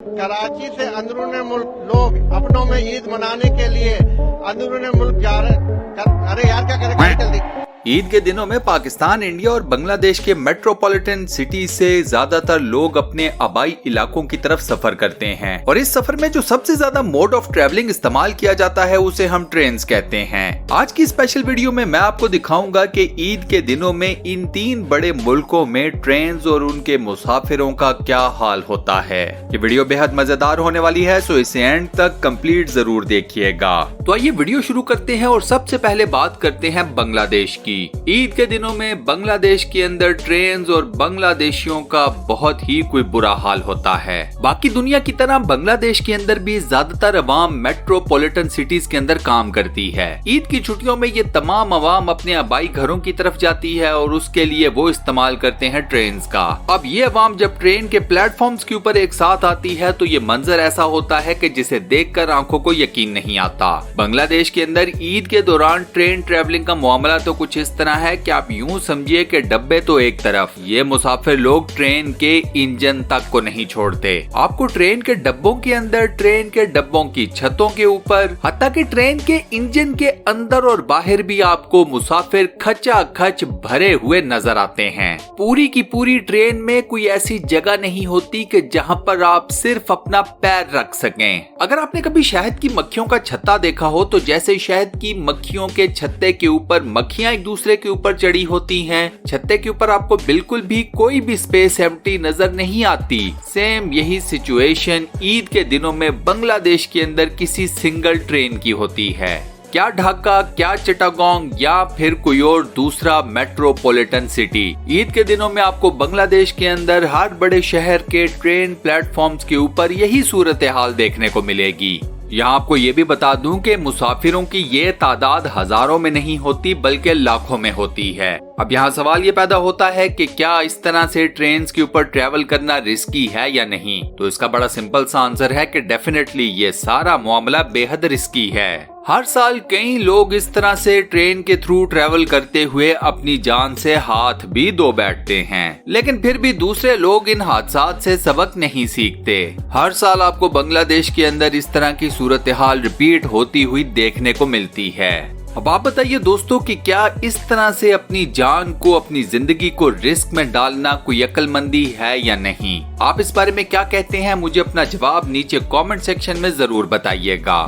कराची से अंदरून मुल्क लोग अपनों में ईद मनाने के लिए अंदरून मुल्क जा रहे। अरे यार क्या करें जल्दी। ईद के दिनों में पाकिस्तान, इंडिया और बांग्लादेश के मेट्रोपॉलिटन सिटी से ज्यादातर लोग अपने आबाई इलाकों की तरफ सफर करते हैं और इस सफर में जो सबसे ज्यादा मोड ऑफ ट्रेवलिंग इस्तेमाल किया जाता है उसे हम ट्रेन्स कहते हैं। आज की स्पेशल वीडियो में मैं आपको दिखाऊंगा कि ईद के दिनों में इन 3 बड़े मुल्कों में ट्रेन्स और उनके मुसाफिरों का क्या हाल होता है। ये वीडियो बेहद मजेदार होने वाली है, सो इसे एंड तक कंप्लीट जरूर देखिएगा। तो आइए वीडियो शुरू करते हैं और सबसे पहले बात करते हैं बांग्लादेश की। ईद के दिनों में बांग्लादेश के अंदर ट्रेन्स और बांग्लादेशियों का बहुत ही कोई बुरा हाल होता है। बाकी दुनिया की तरह बांग्लादेश के अंदर भी ज्यादातर अवाम मेट्रोपॉलिटन सिटीज के अंदर काम करती है। ईद की छुट्टियों में ये तमाम अवाम अपने आबाई घरों की तरफ जाती है और उसके लिए वो इस्तेमाल करते हैं ट्रेन्स का। अब ये अवाम जब ट्रेन के प्लेटफॉर्म्स के ऊपर एक साथ आती है तो ये मंजर ऐसा होता है कि जिसे देखकर आंखों को यकीन नहीं आता। बांग्लादेश के अंदर ईद के दौरान ट्रेन ट्रेवलिंग का मामला तो कुछ इस तरह है कि आप यूं समझिए कि डब्बे तो एक तरफ, ये मुसाफिर लोग ट्रेन के इंजन तक को नहीं छोड़ते। आपको ट्रेन के डब्बों के अंदर, ट्रेन के डब्बों की छतों के ऊपर, हत्ता कि ट्रेन के इंजन के अंदर और बाहर भी आपको मुसाफिर खचाखच भरे हुए नजर आते हैं। पूरी की पूरी ट्रेन में कोई ऐसी जगह नहीं होती कि जहां पर आप सिर्फ अपना पैर रख सकें। अगर आपने कभी शहद की मक्खियों का छत्ता देखा हो तो जैसे शहद की मक्खियों के छत्ते के ऊपर मक्खियां एक दूसरे के ऊपर चढ़ी होती हैं, छत्ते के ऊपर आपको बिल्कुल भी कोई भी स्पेस एम्प्टी नजर नहीं आती। सेम यही सिचुएशन ईद के दिनों में बांग्लादेश के अंदर किसी सिंगल ट्रेन की होती है। क्या ढाका, क्या चिटागोंग या फिर कोई और दूसरा मेट्रोपॉलिटन सिटी, ईद के दिनों में आपको बांग्लादेश के अंदर हर बड़े शहर के ट्रेन प्लेटफॉर्म्स के ऊपर यही सूरत हाल देखने को मिलेगी। यहाँ आपको ये भी बता दूं कि मुसाफिरों की ये तादाद हजारों में नहीं होती बल्कि लाखों में होती है। अब यहाँ सवाल ये पैदा होता है कि क्या इस तरह से ट्रेन के ऊपर ट्रेवल करना रिस्की है या नहीं। तो इसका बड़ा सिंपल सा आंसर है कि डेफिनेटली ये सारा मामला बेहद रिस्की है। हर साल कई लोग इस तरह से ट्रेन के थ्रू ट्रेवल करते हुए अपनी जान से हाथ भी धो बैठते हैं, लेकिन फिर भी दूसरे लोग इन हादसात से सबक नहीं सीखते। हर साल आपको बांग्लादेश के अंदर इस तरह की सूरत हाल रिपीट होती हुई देखने को मिलती है। अब आप बताइए दोस्तों कि क्या इस तरह से अपनी जान को, अपनी जिंदगी को रिस्क में डालना कोई अक्लमंदी है या नहीं। आप इस बारे में क्या कहते हैं, मुझे अपना जवाब नीचे कमेंट सेक्शन में जरूर बताइएगा।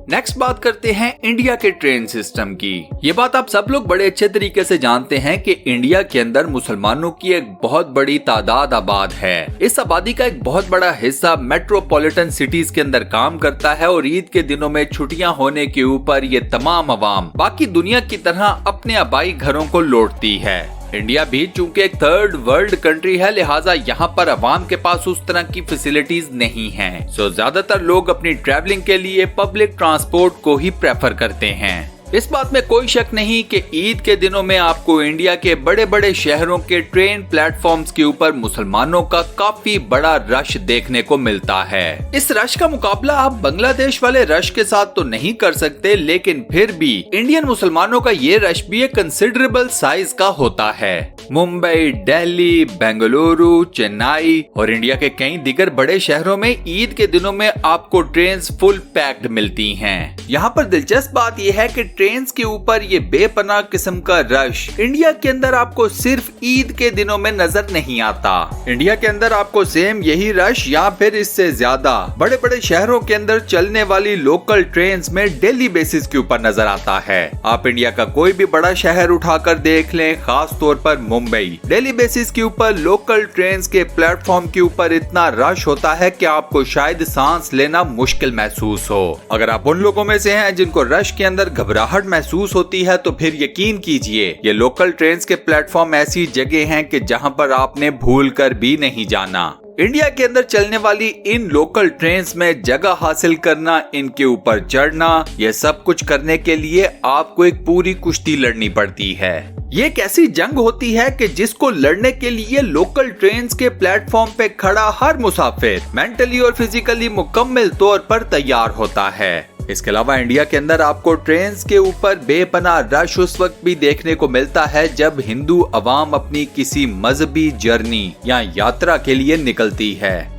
नेक्स्ट बात करते हैं इंडिया के ट्रेन सिस्टम की। ये बात आप सब लोग बड़े अच्छे तरीके से जानते हैं कि इंडिया के अंदर मुसलमानों की एक बहुत बड़ी तादाद आबाद है। इस आबादी का एक बहुत बड़ा हिस्सा मेट्रोपॉलिटन सिटीज के अंदर काम करता है और ईद के दिनों में छुट्टियां होने के ऊपर ये तमाम अवाम बाकी दुनिया की तरह अपने आबाई घरों को लौटती है। इंडिया भी चूंकि एक थर्ड वर्ल्ड कंट्री है, लिहाजा यहाँ पर अवाम के पास उस तरह की फैसिलिटीज नहीं हैं। सो ज्यादातर लोग अपनी ट्रैवलिंग के लिए पब्लिक ट्रांसपोर्ट को ही प्रेफर करते हैं। इस बात में कोई शक नहीं कि ईद के दिनों में आपको इंडिया के बड़े बड़े शहरों के ट्रेन प्लेटफॉर्म्स के ऊपर मुसलमानों का काफी बड़ा रश देखने को मिलता है। इस रश का मुकाबला आप बांग्लादेश वाले रश के साथ तो नहीं कर सकते, लेकिन फिर भी इंडियन मुसलमानों का ये रश भी एक कंसिडरेबल साइज का होता है। मुंबई, दिल्ली, बेंगलुरु, चेन्नई और इंडिया के कई दीगर बड़े शहरों में ईद के दिनों में आपको ट्रेन फुल पैक्ड मिलती हैं। यहाँ पर दिलचस्प बात यह है कि ट्रेन के ऊपर ये बेपनाह किस्म का रश इंडिया के अंदर आपको सिर्फ ईद के दिनों में नजर नहीं आता। इंडिया के अंदर आपको सेम यही रश या फिर इससे ज्यादा बड़े बड़े शहरों के अंदर चलने वाली लोकल ट्रेन में डेली बेसिस के ऊपर नजर आता है। आप इंडिया का कोई भी बड़ा शहर उठाकर देख लें, खास तौर पर मुंबई, डेली बेसिस के ऊपर लोकल ट्रेन के प्लेटफॉर्म के ऊपर इतना रश होता है कि आपको शायद सांस लेना मुश्किल महसूस हो। अगर आप उन लोगों में से हैं जिनको रश के अंदर घबराहट महसूस होती है तो फिर यकीन कीजिए ये लोकल ट्रेन के प्लेटफॉर्म ऐसी जगह हैं कि जहां पर आपने भूल कर भी नहीं जाना। इंडिया के अंदर चलने वाली इन लोकल ट्रेन्स में जगह हासिल करना, इनके ऊपर चढ़ना, यह सब कुछ करने के लिए आपको एक पूरी कुश्ती लड़नी पड़ती है। ये एक ऐसी जंग होती है कि जिसको लड़ने के लिए लोकल ट्रेन्स के प्लेटफॉर्म पे खड़ा हर मुसाफिर मेंटली और फिजिकली मुकम्मल तौर पर तैयार होता है। इसके अलावा इंडिया के अंदर आपको ट्रेन्स के ऊपर बेपनाह रश उस वक्त भी देखने को मिलता है जब हिंदू अवाम अपनी किसी मजहबी जर्नी या यात्रा के लिए निकलती है।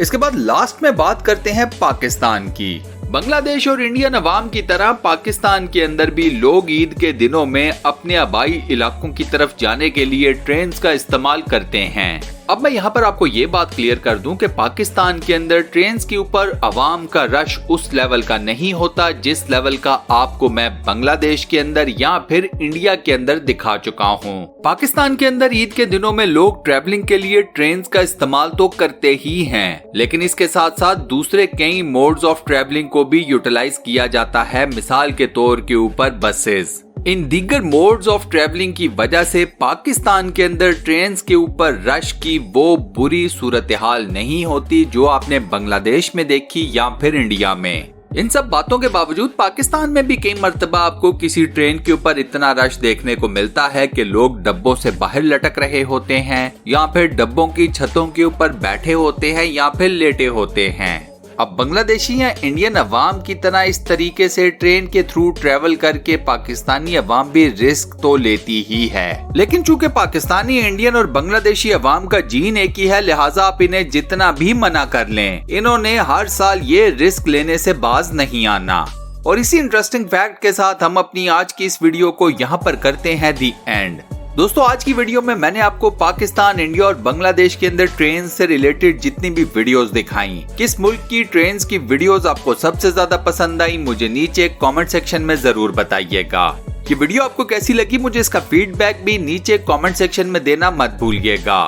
इसके बाद लास्ट में बात करते हैं पाकिस्तान की। बांग्लादेश और इंडियन अवाम की तरह पाकिस्तान के अंदर भी लोग ईद के दिनों में अपने आबाई इलाकों की तरफ जाने के लिए ट्रेन का इस्तेमाल करते हैं। अब मैं यहाँ पर आपको ये बात क्लियर कर दूं कि पाकिस्तान के अंदर ट्रेन के ऊपर अवाम का रश उस लेवल का नहीं होता जिस लेवल का आपको मैं बांग्लादेश के अंदर या फिर इंडिया के अंदर दिखा चुका हूँ। पाकिस्तान के अंदर ईद के दिनों में लोग ट्रैवलिंग के लिए ट्रेन का इस्तेमाल तो करते ही हैं, लेकिन इसके साथ साथ दूसरे कई मोड्स ऑफ ट्रैवलिंग को भी यूटिलाइज किया जाता है। मिसाल के तौर के ऊपर बसेस। इन दीगर मोड्स ऑफ ट्रैवलिंग की वजह से पाकिस्तान के अंदर ट्रेन्स के ऊपर रश की वो बुरी सूरत हाल नहीं होती जो आपने बांग्लादेश में देखी या फिर इंडिया में। इन सब बातों के बावजूद पाकिस्तान में भी कई मर्तबा आपको किसी ट्रेन के ऊपर इतना रश देखने को मिलता है कि लोग डब्बों से बाहर लटक रहे होते हैं या फिर डब्बों की छतों के ऊपर बैठे होते हैं या फिर लेटे होते हैं। अब बांग्लादेशी या इंडियन अवाम की तरह इस तरीके से ट्रेन के थ्रू ट्रेवल करके पाकिस्तानी अवाम भी रिस्क तो लेती ही है, लेकिन चूंकि पाकिस्तानी, इंडियन और बांग्लादेशी अवाम का जीन एक ही है, लिहाजा आप इन्हें जितना भी मना कर लें, इन्होंने हर साल ये रिस्क लेने से बाज नहीं आना। और इसी इंटरेस्टिंग फैक्ट के साथ हम अपनी आज की इस वीडियो को यहाँ पर करते हैं दी एंड। दोस्तों, आज की वीडियो में मैंने आपको पाकिस्तान, इंडिया और बांग्लादेश के अंदर ट्रेन से रिलेटेड जितनी भी वीडियोस दिखाई, किस मुल्क की ट्रेन की वीडियोस आपको सबसे ज्यादा पसंद आई, मुझे नीचे कमेंट सेक्शन में जरूर बताइएगा। ये वीडियो आपको कैसी लगी, मुझे इसका फीडबैक भी नीचे कमेंट सेक्शन में देना मत भूलिएगा।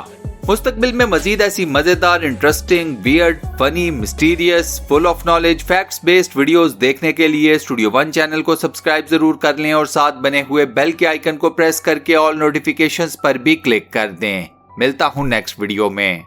मुस्तकबिल में मजीद ऐसी मजेदार, interesting, weird, funny, mysterious, full of knowledge, facts based videos देखने के लिए स्टूडियो वन चैनल को सब्सक्राइब जरूर कर लें और साथ बने हुए बेल के आइकन को प्रेस करके ऑल नोटिफिकेशंस पर भी क्लिक कर दें। मिलता हूं नेक्स्ट वीडियो में।